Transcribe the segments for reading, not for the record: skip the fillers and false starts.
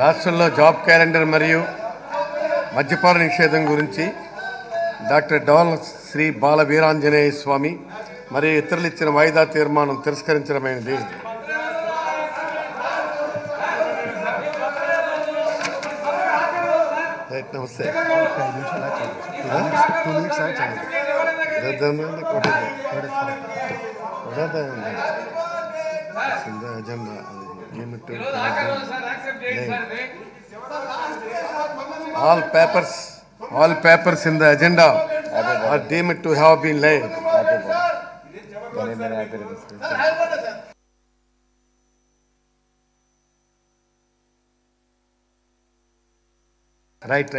రాష్ట్రంలో job calendar మరియు మద్యపాన నిషేధం గురించి డాక్టర్ డోల్ శ్రీ బాల వీరాంజనేయ స్వామి మరియు ఇతరులు ఇచ్చిన వాయిదా తీర్మానం తిరస్కరించడమైనది. నమస్తే. All papers in the agenda are deemed to have been laid. Right.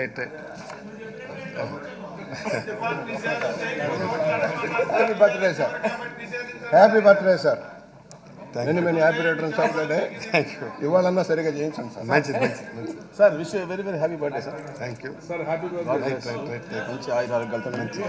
Happy birthday, sir. Happy birthday, sir. Many happy returns of the day. Thank you. ఇవాళన్నా సరిగా చేయించండి సార్. మంచిది. Sir wish very very happy birthday sir. Thank you sir happy birthday. మంచి ఆయురారోగ్యాలతో మంచి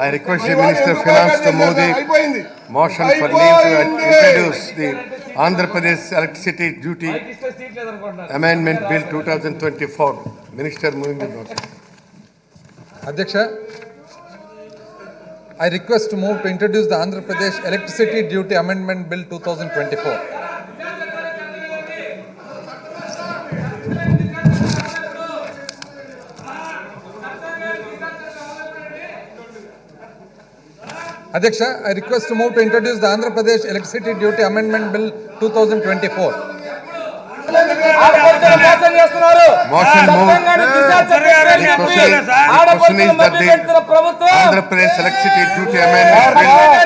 I request the Minister of Finance to move the motion for leave to introduce the Andhra Pradesh Electricity Duty Amendment Bill 2024. Minister moving the motion. Adhyaksha, I request to move to introduce the Andhra Pradesh Electricity Duty Amendment Bill 2024. Adhyaksha, I request to move to introduce the Andhra Pradesh Electricity Duty Amendment Bill 2024. Motion moved. The question is that the Andhra Pradesh Electricity Duty Amendment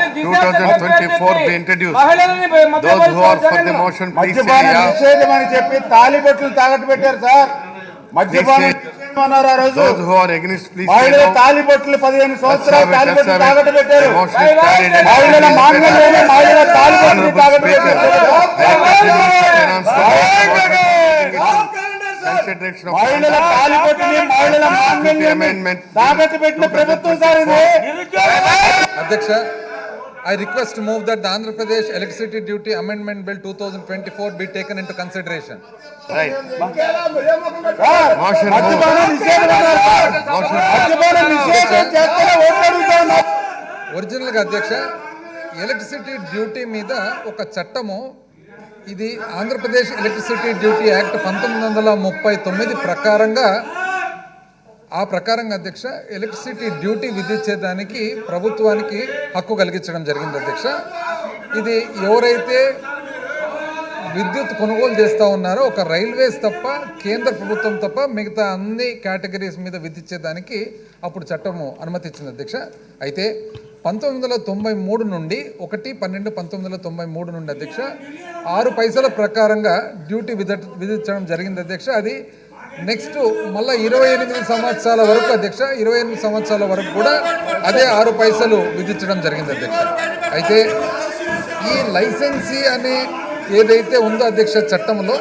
Bill 2024 be introduced. Those who are for the motion, please say yeah. నిషేధమని చెప్పి తాలిబొట్లు తాగట్టు పెట్టారు sir. మద్యపానం అన్నారు ఆ రోజు. Those who are against, please say మహిళల no. తాలిబొట్లు 15 సంవత్సరాలు తాలిబొట్లు తాగట్టు పెట్టారు. Motion is carried. మహిళల మాంగళ్యాన్ని మహిళల తాలిబొట్లు తాగట్టు Consideration of మహిళల తాలిబొట్టుని మహిళల మాంగళ్యాన్ని తాగట్టు పెట్టిన ప్రభుత్వం సార్ ఇది. Adhyaksha, I request to move that the Andhra Pradesh Electricity Duty Amendment Bill 2024 be taken into consideration. Right. Sir మద్యపానం నిషేధం అన్నారు సార్. మద్యపానం నిషేధం చేస్తేనే ఓట్లు అడుగుతాను. ఒరిజినల్గా అధ్యక్ష ఎలక్ట్రిసిటీ డ్యూటీ మీద ఒక చట్టము, ఇది ఆంధ్రప్రదేశ్ ఎలక్ట్రిసిటీ డ్యూటీ యాక్ట్ 1939 ప్రకారంగా, ఆ ప్రకారంగా అధ్యక్ష ఎలక్ట్రిసిటీ డ్యూటీ విధించేదానికి ప్రభుత్వానికి హక్కు కలిగించడం జరిగింది అధ్యక్ష. ఇది ఎవరైతే విద్యుత్ కొనుగోలు చేస్తూ ఉన్నారో ఒక రైల్వేస్ తప్ప, కేంద్ర ప్రభుత్వం తప్ప మిగతా అన్ని కేటగిరీస్ మీద విధించేదానికి అప్పుడు చట్టము అనుమతించింది అధ్యక్ష. అయితే 1993 నుండి 1/12/1993 నుండి అధ్యక్ష 6 పైసల ప్రకారంగా డ్యూటీ విధించడం జరిగింది అధ్యక్ష. అది నెక్స్ట్ మళ్ళీ 28 సంవత్సరాల వరకు అధ్యక్ష, 28 సంవత్సరాల వరకు కూడా అదే 6 పైసలు విధించడం జరిగింది అధ్యక్ష. అయితే ఈ లైసెన్సీ అనే ఏదైతే ఉందో అధ్యక్ష చట్టంలో,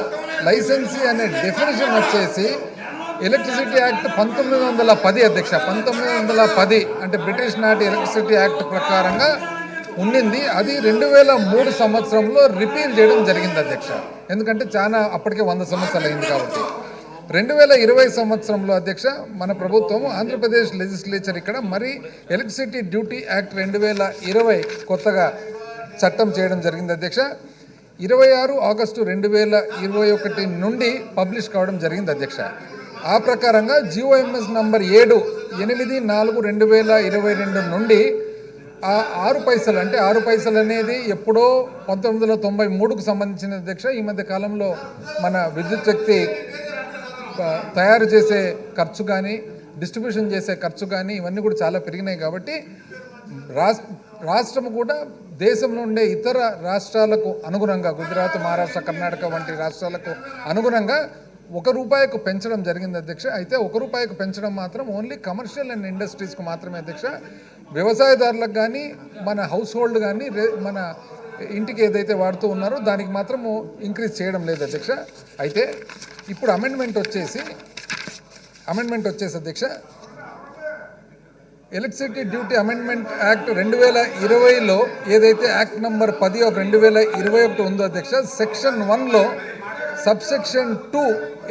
లైసెన్సీ అనే డెఫినేషన్ వచ్చేసి ఎలక్ట్రిసిటీ యాక్ట్ 1910 అధ్యక్ష. 1910 అంటే బ్రిటిష్ నాటి ఎలక్ట్రిసిటీ యాక్ట్ ప్రకారంగా ఉండింది. అది 2003 సంవత్సరంలో రిపీల్ చేయడం జరిగింది అధ్యక్ష. ఎందుకంటే చాలా అప్పటికే 100 సంవత్సరాలు అయింది కాబట్టి. 2020 సంవత్సరంలో అధ్యక్ష మన ప్రభుత్వం ఆంధ్రప్రదేశ్ లెజిస్లేచర్ ఇక్కడ మరి ఎలక్ట్రిసిటీ డ్యూటీ యాక్ట్ 2020 కొత్తగా చట్టం చేయడం జరిగింది అధ్యక్ష. 26 ఆగస్టు 2021 నుండి పబ్లిష్ కావడం జరిగింది అధ్యక్ష. ఆ ప్రకారంగా జిఓఎంఎస్ నంబర్ 7/84/2022 నుండి ఆ 6 పైసలు అంటే 6 పైసలు అనేది ఎప్పుడో 1993కు సంబంధించిన అధ్యక్ష. ఈ మధ్య కాలంలో మన విద్యుత్ శక్తి తయారు చేసే ఖర్చు కానీ, డిస్ట్రిబ్యూషన్ చేసే ఖర్చు కానీ ఇవన్నీ కూడా చాలా పెరిగినాయి కాబట్టి రాష్ట్రం కూడా దేశంలో ఉండే ఇతర రాష్ట్రాలకు అనుగుణంగా, గుజరాత్, మహారాష్ట్ర, కర్ణాటక వంటి రాష్ట్రాలకు అనుగుణంగా ₹1 పెంచడం జరిగింది అధ్యక్ష. అయితే ₹1 పెంచడం మాత్రం ఓన్లీ కమర్షియల్ అండ్ ఇండస్ట్రీస్కు మాత్రమే అధ్యక్ష. వ్యవసాయదారులకు కానీ, మన హౌస్ హోల్డ్ కానీ, మన ఇంటికి ఏదైతే వాడుతూ ఉన్నారో దానికి మాత్రము ఇంక్రీజ్ చేయడం లేదు అధ్యక్ష. అయితే ఇప్పుడు అమెండ్మెంట్ వచ్చేసి అధ్యక్ష ఎలక్ట్రిసిటీ డ్యూటీ అమెండ్మెంట్ యాక్ట్ 2020లో ఏదైతే యాక్ట్ నంబర్ 10 ఆఫ్ 2021 ఉందో అధ్యక్ష, సెక్షన్ 1లో సబ్సెక్షన్ 2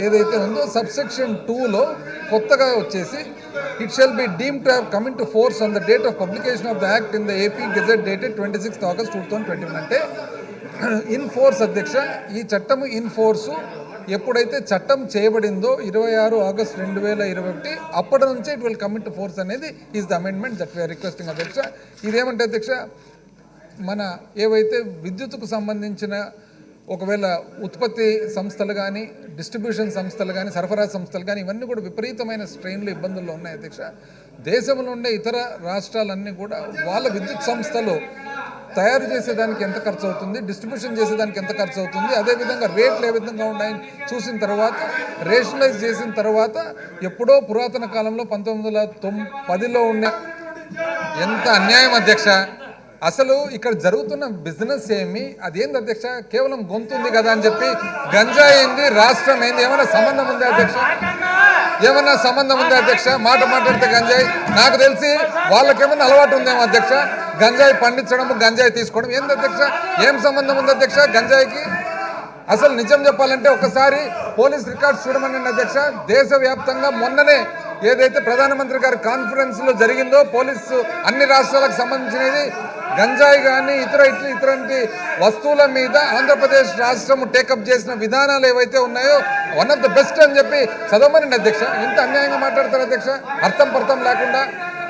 ఏదైతే ఉందో సబ్సెక్షన్ 2లో కొత్తగా వచ్చేసి it shall be deemed to have come into force on the date of publication of the act in the AP gazette dated 26 August 2021 అంటే in force అధ్యక్ష. ఈ చట్టం ఇన్ ఫోర్సు ఎప్పుడైతే చట్టం చేయబడిందో 26 ఆగస్ట్ 2021 అప్పటి నుంచే it will come into force అనేది is the amendment that we are requesting అధ్యక్ష. ఇదేమంటే అధ్యక్ష, మన ఏవైతే విద్యుత్తుకు సంబంధించిన ఒకవేళ ఉత్పత్తి సంస్థలు కానీ డిస్ట్రిబ్యూషన్ సంస్థలు కానీ సరఫరా సంస్థలు కానీ ఇవన్నీ కూడా విపరీతమైన స్ట్రెయిన్లు ఇబ్బందుల్లో ఉన్నాయి అధ్యక్ష. దేశంలో ఉండే ఇతర రాష్ట్రాలన్నీ కూడా వాళ్ళ విద్యుత్ సంస్థలు తయారు చేసేదానికి ఎంత ఖర్చు అవుతుంది, డిస్ట్రిబ్యూషన్ చేసేదానికి ఎంత ఖర్చు అవుతుంది, అదేవిధంగా రేట్లు ఏ విధంగా ఉన్నాయని చూసిన తర్వాత రేషనలైజ్ చేసిన తర్వాత ఎప్పుడో పురాతన కాలంలో 1910లో ఉన్న ఎంత అన్యాయం అధ్యక్ష. అసలు ఇక్కడ జరుగుతున్న బిజినెస్ ఏమి, అదేంది అధ్యక్ష, కేవలం గొంతుంది కదా అని చెప్పి గంజాయి ఏంది, రాష్ట్రం ఏంది, ఏమైనా సంబంధం ఉందా అధ్యక్ష? ఏమన్నా సంబంధం ఉందా అధ్యక్ష? మాట్లాడితే గంజాయి, నాకు తెలిసి వాళ్ళకేమన్నా అలవాటు ఉందేమో అధ్యక్ష, గంజాయి పండించడం గంజాయి తీసుకోవడం. ఏంది అధ్యక్ష, ఏం సంబంధం ఉంది అధ్యక్ష గంజాయికి? అసలు నిజం చెప్పాలంటే ఒకసారి పోలీస్ రికార్డ్స్ చూడమని అధ్యక్ష. దేశవ్యాప్తంగా మొన్ననే ఏదైతే ప్రధానమంత్రి గారి కాన్ఫరెన్స్లో జరిగిందో పోలీసు అన్ని రాష్ట్రాలకు సంబంధించినది గంజాయి కానీ ఇతరంటి వస్తువుల మీద ఆంధ్రప్రదేశ్ రాష్ట్రం టేకప్ చేసిన విధానాలు ఏవైతే ఉన్నాయో వన్ ఆఫ్ ద బెస్ట్ అని చెప్పి చదవమని అధ్యక్ష. ఇంత అన్యాయంగా మాట్లాడతారు అధ్యక్ష, అర్థం లేకుండా.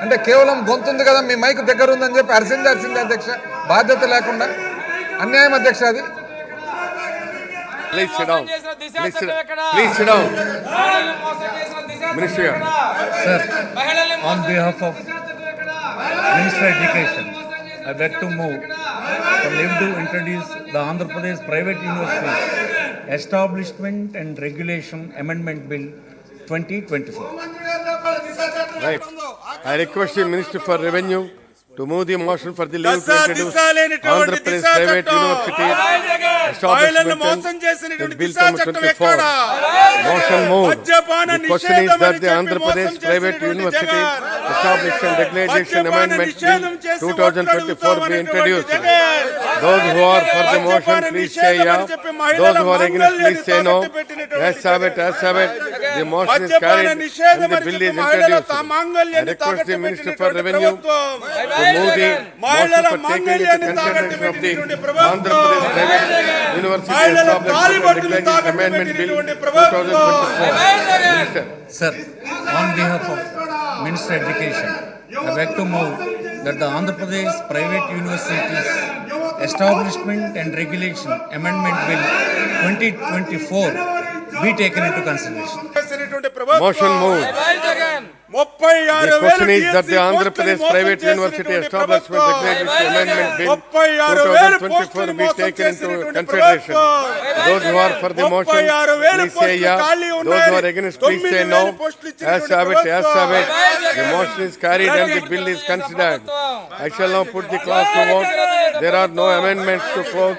అంటే కేవలం గొంతుంది కదా మీ మైక్ దగ్గర ఉందని చెప్పి అరిసింది అధ్యక్ష, బాధ్యత లేకుండా. అన్యాయం అధ్యక్ష అది. Please sit down. Please sit down. Minister. Sir, on behalf of Minister Education, I beg to move for leave to introduce the Andhra Pradesh Private Universities Establishment and Regulation Amendment Bill 2024. Right. I request the Minister for Revenue to move the motion for the leave to introduce Andhra Pradesh Private University Establishment and Bill number 24. Motion moved. The question is that the Andhra Pradesh Private University Establishment Regulation Amendment Bill 2024 be introduced. Those who are for the motion, please say yeah. Those who are against, please say no. As have it. The motion is carried and the bill is introduced. I request the Minister for Revenue to move the motion for taking into consideration of the Andhra Pradesh Private University Establishment Regulation Amendment Bill 2024. Minister. Sir, on behalf of Minister Education, I beg to move that the Andhra Pradesh Private Universities Establishment and Regulation Amendment Bill 2024 be taken into consideration. Motion moved. The question is that the Andhra Pradesh Private University Establishment Regulation Amendment Bill 2024 be taken into consideration. Those who are for the motion, please say yeah. Those who are against, please say no. As have it. The motion is carried and the bill is considered. I shall now put the clause to vote. There are no amendments to clause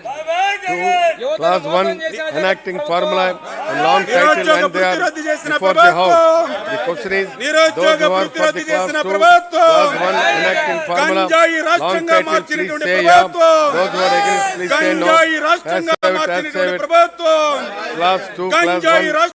2, clause 1, enacting formula and long title, and they are before the House. The question is, those who are for the clause 2, clause 1, enacting formula, long title, please say yeah. Those who are against, please say no. As have it. Clause 2, clause 1.